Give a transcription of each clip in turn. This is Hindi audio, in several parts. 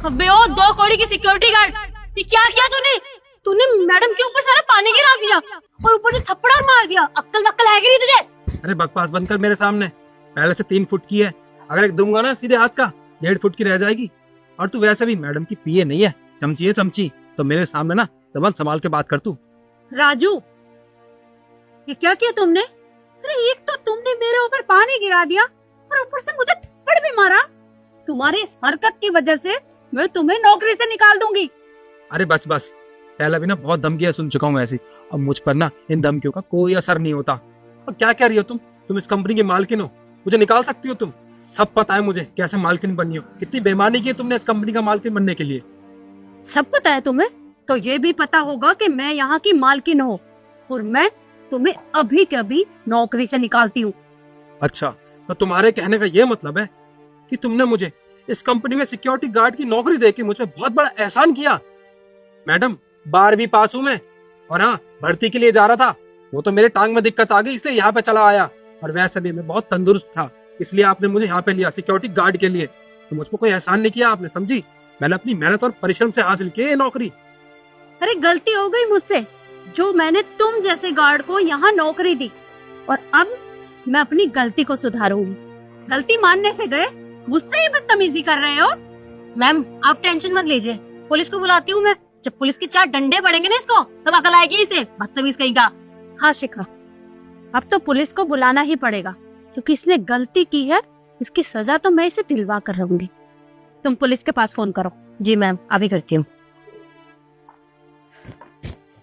अबे ओ 2 कौड़ी की सिक्योरिटी गार्ड, ये क्या किया तूने? तूने मैडम के ऊपर सारा पानी गिरा दिया और ऊपर से थप्पड़ और मार दिया। अक्ल वक्ल है कि नहीं तुझे? अरे बकवास बंद कर मेरे सामने। पहले से 3 फुट की है, अगर एक दूंगा ना सीधे हाथ का 1.5 फुट की रह जाएगी। और तू वैसे भी मैडम की पीए नहीं है, चमची है चमची। तो मेरे सामने ना जबान संभाल के बात कर तू। राजू, ये क्या किया तुमने? अरे एक तो तुमने मेरे ऊपर पानी गिरा दिया और ऊपर से मुझे थप्पड़ भी मारा। तुम्हारी इस हरकत की वजह से मैं तुम्हें नौकरी से निकाल दूंगी। अरे बस बस, पहले भी ना बहुत धमकियां सुन चुका हूँ ऐसी। अब मुझ पर ना इन धमकियों का कोई असर नहीं होता। और क्या कह रही हो तुम इस कंपनी की मालकिन हो, मुझे निकाल सकती हो तुम। सब पता है मुझे कैसे मालकिन बनी हो, कितनी बेईमानी की तुमने इस कंपनी का मालकिन बनने के लिए। सब पता है तुम्हें, तो ये भी पता होगा कि मैं यहाँ की मालकिन हूँ और मैं तुम्हें अभी के अभी नौकरी से निकालती हूँ। अच्छा, तो तुम्हारे कहने का ये मतलब है कि तुमने मुझे इस कंपनी में सिक्योरिटी गार्ड की नौकरी देके मुझे बहुत बड़ा एहसान किया। मैडम 12वीं पास हूँ मैं, और हाँ भर्ती के लिए जा रहा था। वो तो मेरे टांग में दिक्कत आ गई इसलिए यहाँ पे चला आया। और वैसे भी मैं बहुत तंदुरुस्त था, इसलिए आपने मुझे यहाँ पे लिया सिक्योरिटी गार्ड के लिए। तो मुझ पर कोई एहसान नहीं किया आपने, समझी? मैंने अपनी मेहनत और परिश्रम से हासिल की ये नौकरी। अरे गलती हो गई मुझसे, जो मैंने तुम जैसे गार्ड को यहाँ नौकरी दी, और अब मैं अपनी गलती को सुधारूंगी। गलती मानने से गए मुझसे ही बदतमीजी कर रहे हो। मैम आप टेंशन मत लीजिए, पुलिस को बुलाती हूँ मैं। जब पुलिस के 4 डंडे पड़ेंगे ना इसको, तब अकल आएगी इसे, बदतमीज कहीं का। हाँ शिखा, अब तो पुलिस को बुलाना ही पड़ेगा, क्योंकि इसने गलती की है। इसकी सजा तो मैं इसे दिलवा कर रहूंगी। तुम पुलिस के पास फोन करो। जी मैम, अभी करती हूँ।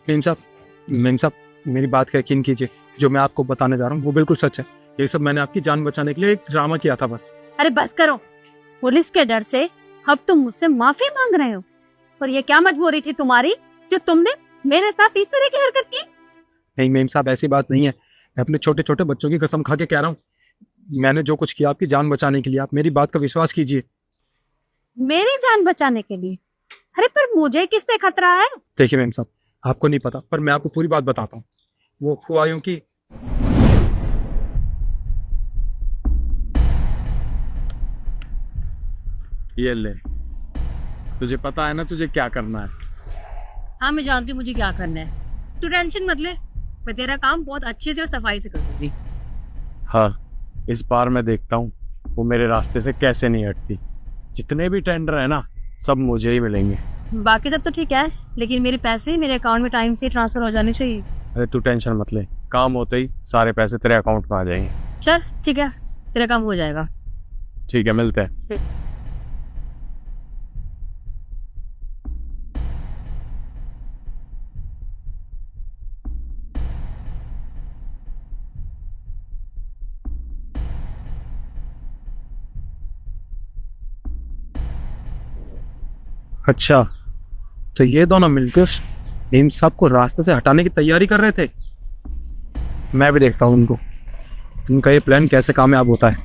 मेम साहब मेरी बात का यकीन कीजिए, जो मैं आपको बताने जा रहा हूँ वो बिल्कुल सच है। ये सब मैंने आपकी जान बचाने के लिए एक ड्रामा किया था बस। अरे बस करो, पुलिस के डर से अब तुम मुझसे माफी मांग रहे हो। और ये क्या मजबूरी थी तुम्हारी जो तुमने मेरे साथ इस तरह की हरकत की? नहीं मेम साहब, ऐसी बात नहीं है। मैं अपने छोटे छोटे बच्चों की कसम खा के कह रहा हूँ, मैंने जो कुछ किया आपकी जान बचाने के लिए। आप मेरी बात का विश्वास कीजिए। मेरी जान बचाने के लिए? अरे पर मुझे किससे खतरा है? देखिए मेम साहब, आपको नहीं पता पर मैं आपको पूरी बात बताता हूँ। वो हुआ यूं कि ये ले, तुझे पता है ना तुझे क्या करना है। हाँ मैं जानती हूँ मुझे क्या करना है, तू टेंशन मत ले। मैं तेरा काम बहुत अच्छे से और सफाई से कर दूंगी। हाँ, इस बार मैं देखता हूँ वो मेरे रास्ते से कैसे नहीं हटती। जितने भी टेंडर है ना, सब मुझे ही मिलेंगे। बाकी सब तो ठीक है, लेकिन मेरे पैसे मेरे अकाउंट में टाइम से ट्रांसफर हो जाने चाहिए। अरे तू टेंशन मत ले, काम होते ही सारे पैसे तेरे अकाउंट में आ जाएंगे। चल ठीक है, तेरा काम हो जाएगा। ठीक है, मिलते हैं। अच्छा, तो ये दोनों मिलकर मेम साहब को रास्ते से हटाने की तैयारी कर रहे थे। मैं भी देखता हूँ उनका ये प्लान कैसे कामयाब होता है।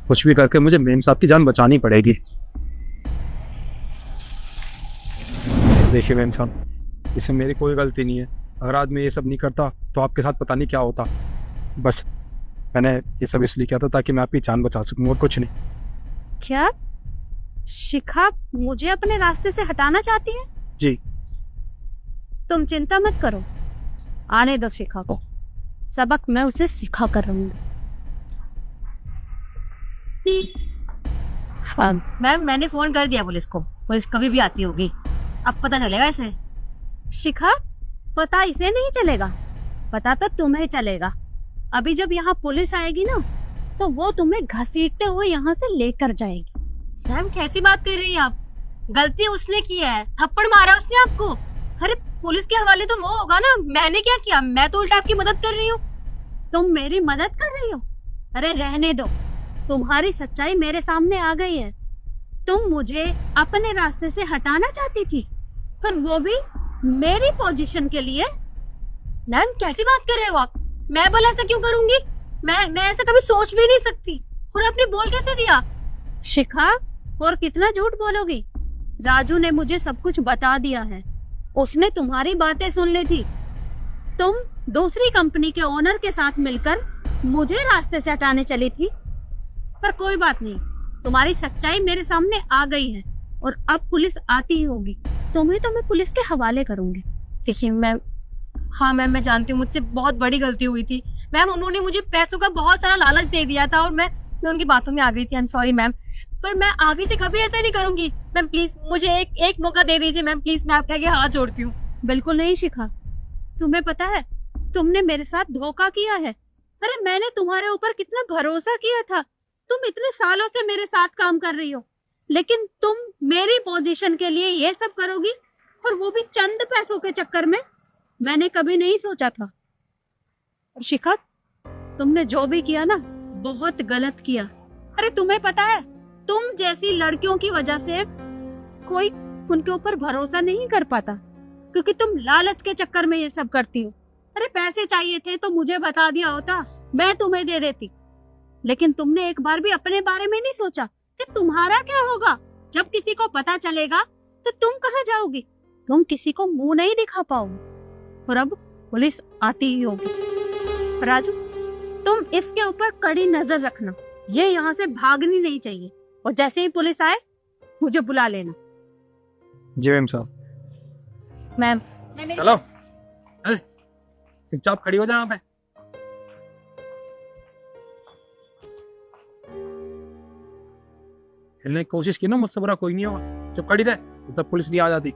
कुछ भी करके मुझे मेम साहब की जान बचानी पड़ेगी। देखिए मेम साहब, इसमें मेरी कोई गलती नहीं है। अगर आज मैं ये सब नहीं करता तो आपके साथ पता नहीं क्या होता। बस मैंने ये सब इसलिए किया था ताकि मैं आपकी जान बचा सकूँ, और कुछ नहीं। क्या शिखा मुझे अपने रास्ते से हटाना चाहती है? जी। तुम चिंता मत करो, आने दो शिखा को, सबक मैं उसे सिखा कर रहूंगी। मैम मैंने फोन कर दिया पुलिस को, पुलिस कभी भी आती होगी, अब पता चलेगा इसे। शिखा पता इसे नहीं चलेगा, पता तो तुम्हें चलेगा। अभी जब यहाँ पुलिस आएगी ना, तो वो तुम्हें घसीटते हुए यहाँ से लेकर जाएगी। मैम कैसी बात कर रही हैं आप? गलती उसने की है, थप्पड़ मारा उसने आपको। अरे पुलिस के हवाले तो वो होगा ना, मैंने क्या किया? मैं तो उल्टा आपकी मदद कर रही हूँ। तुम मेरी मदद कर रही हो? अरे रहने दो, तुम्हारी सच्चाई मेरे सामने आ गई है। तुम मुझे अपने रास्ते से हटाना चाहती थी, पर वो भी मेरी पोजीशन के लिए। मैम कैसी बात कर रहे हो आप? मैं भला ऐसा क्यों करूंगी? मैं ऐसा कभी सोच भी नहीं सकती। और आपने बोल कैसे दिया? शिखा और कितना झूठ बोलोगी? राजू ने मुझे सब कुछ बता दिया है, उसने तुम्हारी बातें सुन ली थी। तुम दूसरी कंपनी के ओनर के साथ मिलकर मुझे रास्ते से हटाने चली थी, पर कोई बात नहीं, तुम्हारी सच्चाई मेरे सामने आ गई है। और अब पुलिस आती ही होगी, तुम्हें तो मैं पुलिस के हवाले करूंगी। देखिए मैम, हाँ मैम, मैं जानती हूँ मुझसे बहुत बड़ी गलती हुई थी मैम। उन्होंने मुझे पैसों का बहुत सारा लालच दे दिया था और मैं उनकी बातों में आ गई थी। आई एम सॉरी मैम, पर मैं आगे से कभी ऐसा नहीं करूंगी मैम। प्लीज मुझे एक मौका दे दीजिए मैम, प्लीज। मैं आपके आगे हाथ जोड़ती हूँ। बिल्कुल नहीं शिखा, तुम्हें पता है तुमने मेरे साथ धोखा किया है। अरे मैंने तुम्हारे ऊपर कितना भरोसा किया था। तुम इतने सालों से मेरे साथ काम कर रही हो, लेकिन तुम मेरी पोजीशन के लिए ये सब करोगी, और वो भी चंद पैसों के चक्कर में। मैंने कभी नहीं सोचा था। और शिखा, तुमने जो भी किया ना, बहुत गलत किया। अरे तुम्हें पता है, तुम जैसी लड़कियों की वजह से कोई उनके ऊपर भरोसा नहीं कर पाता, क्योंकि तुम लालच के चक्कर में ये सब करती हो। अरे पैसे चाहिए थे तो मुझे बता दिया होता, मैं तुम्हें दे देती। लेकिन तुमने एक बार भी अपने बारे में नहीं सोचा कि तुम्हारा क्या होगा जब किसी को पता चलेगा। तो तुम कहाँ जाओगी? तुम किसी को मुंह नहीं दिखा पाओगे, और अब पुलिस आती ही होगी। राजू, तुम इसके ऊपर कड़ी नजर रखना, ये यहाँ से भागनी नहीं चाहिए। और जैसे ही पुलिस आए मुझे बुला लेना। जी मैम साहब। मैम चलो, चुपचाप खड़ी हो जा यहाँ पे। हिलने की कोशिश की ना, मुझसे बुरा कोई नहीं होगा। चुप खड़ी रहे, तब पुलिस नहीं आ जाती।